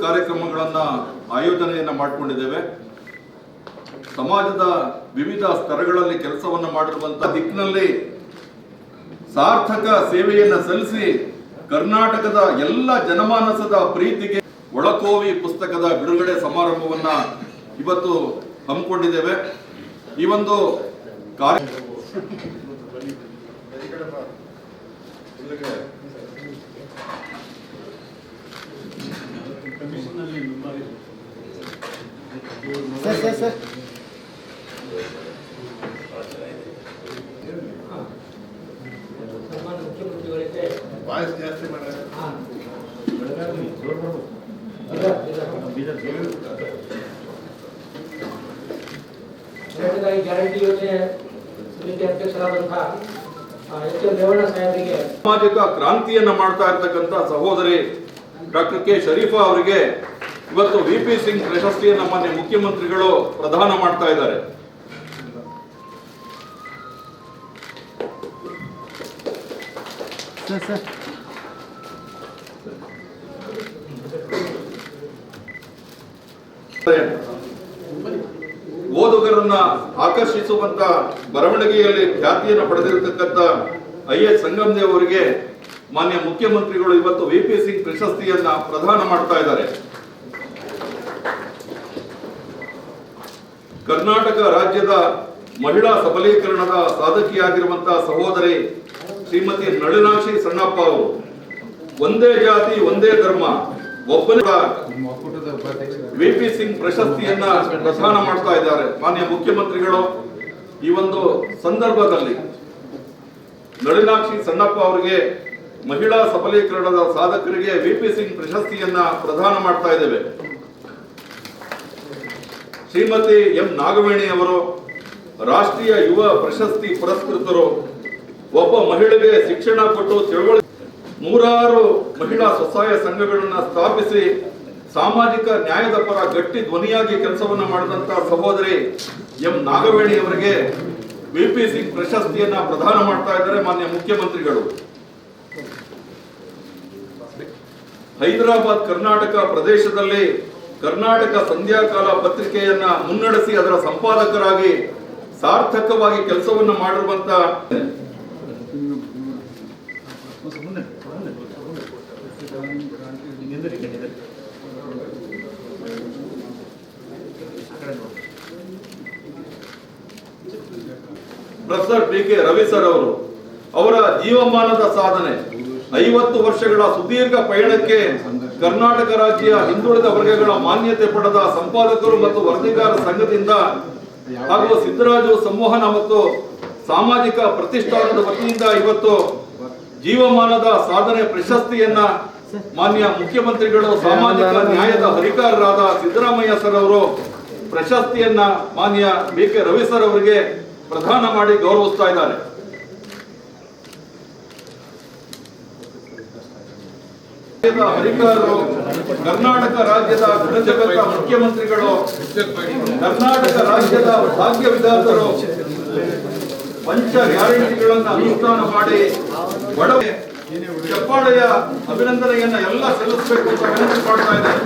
ಕಾರ್ಯಕ್ರಮಗಳನ್ನ ಆಯೋಜನೆಯನ್ನ ಮಾಡಿಕೊಂಡಿದ್ದೇವೆ. ಸಮಾಜದ ವಿವಿಧ ಸ್ತರಗಳಲ್ಲಿ ಕೆಲಸವನ್ನು ಮಾಡಿರುವಂತ ದಿಕ್ಕಿನಲ್ಲಿ ಸಾರ್ಥಕ ಸೇವೆಯನ್ನು ಸಲ್ಲಿಸಿ ಕರ್ನಾಟಕದ ಎಲ್ಲ ಜನಮಾನಸದ ಪ್ರೀತಿಗೆ ಒಳಕೋವಿ ಪುಸ್ತಕದ ಬಿಡುಗಡೆ ಸಮಾರಂಭವನ್ನ ಇವತ್ತು ಹಮ್ಮಿಕೊಂಡಿದ್ದೇವೆ. ಈ ಒಂದು ಗ್ಯಾರಂಟಿ ಯೋಜನೆ ಸಮಿತಿ ಅಧ್ಯಕ್ಷರಾದಂತಹ ರೇವಣ್ಣ ಸಾಹೇಬರಿಗೆ ಸಾಮಾಜಿಕ ಕ್ರಾಂತಿಯನ್ನ ಮಾಡ್ತಾ ಇರ್ತಕ್ಕಂಥ ಸಹೋದರಿ ಡಾಕ್ಟರ್ ಕೆ ಶರೀಫಾ ಅವರಿಗೆ ಇವತ್ತು ವಿಪಿ ಸಿಂಗ್ ಪ್ರಶಸ್ತಿಯನ್ನ ಮಾನ್ಯ ಮುಖ್ಯಮಂತ್ರಿಗಳು ಪ್ರದಾನ ಮಾಡ್ತಾ ಇದ್ದಾರೆ. ಓದುಗರನ್ನ ಆಕರ್ಷಿಸುವಂತ ಬರವಣಿಗೆಯಲ್ಲಿ ಖ್ಯಾತಿಯನ್ನು ಪಡೆದಿರತಕ್ಕಂಥ IS ಸಂಗಮದೇವ್ ಅವರಿಗೆ ಮಾನ್ಯ ಮುಖ್ಯಮಂತ್ರಿಗಳು ಇವತ್ತು ವಿಪಿ ಸಿಂಗ್ ಪ್ರಶಸ್ತಿಯನ್ನ ಪ್ರದಾನ ಮಾಡ್ತಾ ಇದ್ದಾರೆ. ಕರ್ನಾಟಕ ರಾಜ್ಯದ ಮಹಿಳಾ ಸಬಲೀಕರಣದ ಸಾಧಕಿಯಾಗಿರುವಂತಹ ಸಹೋದರಿ ಶ್ರೀಮತಿ ನಳಿನಾಕ್ಷಿ ಸಣ್ಣಪ್ಪ ಅವರು ಒಂದೇ ಜಾತಿ ಒಂದೇ ಧರ್ಮ ಒಬ್ಬನ ವಿಪಿ ಸಿಂಗ್ ಪ್ರಶಸ್ತಿಯನ್ನ ಪ್ರದಾನ ಮಾಡ್ತಾ ಇದ್ದಾರೆ. ಮಾನ್ಯ ಮುಖ್ಯಮಂತ್ರಿಗಳು ಈ ಒಂದು ಸಂದರ್ಭದಲ್ಲಿ ನಳಿನಾಕ್ಷಿ ಸಣ್ಣಪ್ಪ ಅವರಿಗೆ ಮಹಿಳಾ ಸಬಲೀಕರಣದ ಸಾಧಕರಿಗೆ ವಿಪಿ ಸಿಂಗ್ ಪ್ರಶಸ್ತಿಯನ್ನ ಪ್ರದಾನ ಮಾಡ್ತಾ ಇದ್ದೇವೆ. ಶ್ರೀಮತಿ ಎಂ ನಾಗವೇಣಿ ಅವರು ರಾಷ್ಟ್ರೀಯ ಯುವ ಪ್ರಶಸ್ತಿ ಪುರಸ್ಕೃತರು. ಒಬ್ಬ ಮಹಿಳೆಗೆ ಶಿಕ್ಷಣ ಕೊಟ್ಟು ತಿಳುವಳಿಕೆ ನೂರಾರು ಮಹಿಳಾ ಸ್ವಸಹಾಯ ಸಂಘಗಳನ್ನ ಸ್ಥಾಪಿಸಿ ಸಾಮಾಜಿಕ ನ್ಯಾಯದ ಪರ ಗಟ್ಟಿ ಧ್ವನಿಯಾಗಿ ಕೆಲಸವನ್ನ ಮಾಡಿದಂತಹ ಸಹೋದರಿ ಎಂ ನಾಗವೇಣಿ ಅವರಿಗೆ ವಿಪಿ ಸಿಂಗ್ ಪ್ರಶಸ್ತಿಯನ್ನ ಪ್ರದಾನ ಮಾಡ್ತಾ ಇದ್ದಾರೆ ಮಾನ್ಯ ಮುಖ್ಯಮಂತ್ರಿಗಳು. ಹೈದರಾಬಾದ್ ಕರ್ನಾಟಕ ಪ್ರದೇಶದಲ್ಲಿ ಕರ್ನಾಟಕ ಸಂಧ್ಯಾಕಾಲ ಪತ್ರಿಕೆಯನ್ನ ಮುನ್ನಡೆಸಿ ಅದರ ಸಂಪಾದಕರಾಗಿ ಸಾರ್ಥಕವಾಗಿ ಕೆಲಸವನ್ನ ಮಾಡಿರುವಂತ ಪ್ರೊಫೆಸರ್ PK ರವಿ ಸರ್ ಅವರು ಅವರ ಜೀವಮಾನದ ಸಾಧನೆ 50 ವರ್ಷಗಳ ಸುದೀರ್ಘ ಪಯಣಕ್ಕೆ ಕರ್ನಾಟಕ ರಾಜ್ಯ ಹಿಂದುಳಿದ ವರ್ಗಗಳ ಮಾನ್ಯತೆ ಪಡೆದ ಸಂಪಾದಕರು ಮತ್ತು ವರದಿಗಾರ ಸಂಘದಿಂದ ಹಾಗೂ ಸಿದ್ದರಾಜು ಸಂವಹನ ಮತ್ತು ಸಾಮಾಜಿಕ ಪ್ರತಿಷ್ಠಾನದ ವತಿಯಿಂದ ಇವತ್ತು ಜೀವಮಾನದ ಸಾಧನೆ ಪ್ರಶಸ್ತಿಯನ್ನ ಮಾನ್ಯ ಮುಖ್ಯಮಂತ್ರಿಗಳು ಸಾಮಾಜಿಕ ನ್ಯಾಯದ ಹರಿಕಾರರಾದ ಸಿದ್ದರಾಮಯ್ಯ ಸರ್ ಅವರು ಪ್ರಶಸ್ತಿಯನ್ನ ಮಾನ್ಯ BK ರವಿ ಸರ್ ಅವರಿಗೆ ಪ್ರದಾನ ಮಾಡಿ ಗೌರವಿಸ್ತಾ ಇದ್ದಾರೆ. ಹರಿಕಾರರು ಕರ್ನಾಟಕ ರಾಜ್ಯದ ಗುಣಜಗತ್ತ ಮುಖ್ಯಮಂತ್ರಿಗಳು ಕರ್ನಾಟಕ ರಾಜ್ಯದ ಭಾಗ್ಯ ವಿಧಾತರು ಪಂಚ ಗ್ಯಾರಂಟಿಗಳನ್ನು ಅನುಷ್ಠಾನ ಮಾಡಿ ಬಡವರಿಗೆ ಚಪ್ಪಾಳೆಯ ಅಭಿನಂದನೆಯನ್ನ ಎಲ್ಲ ಸಲ್ಲಿಸಬೇಕು ಅಂತ ವಿನಂತಿ ಮಾಡ್ತಾ ಇದ್ದಾರೆ.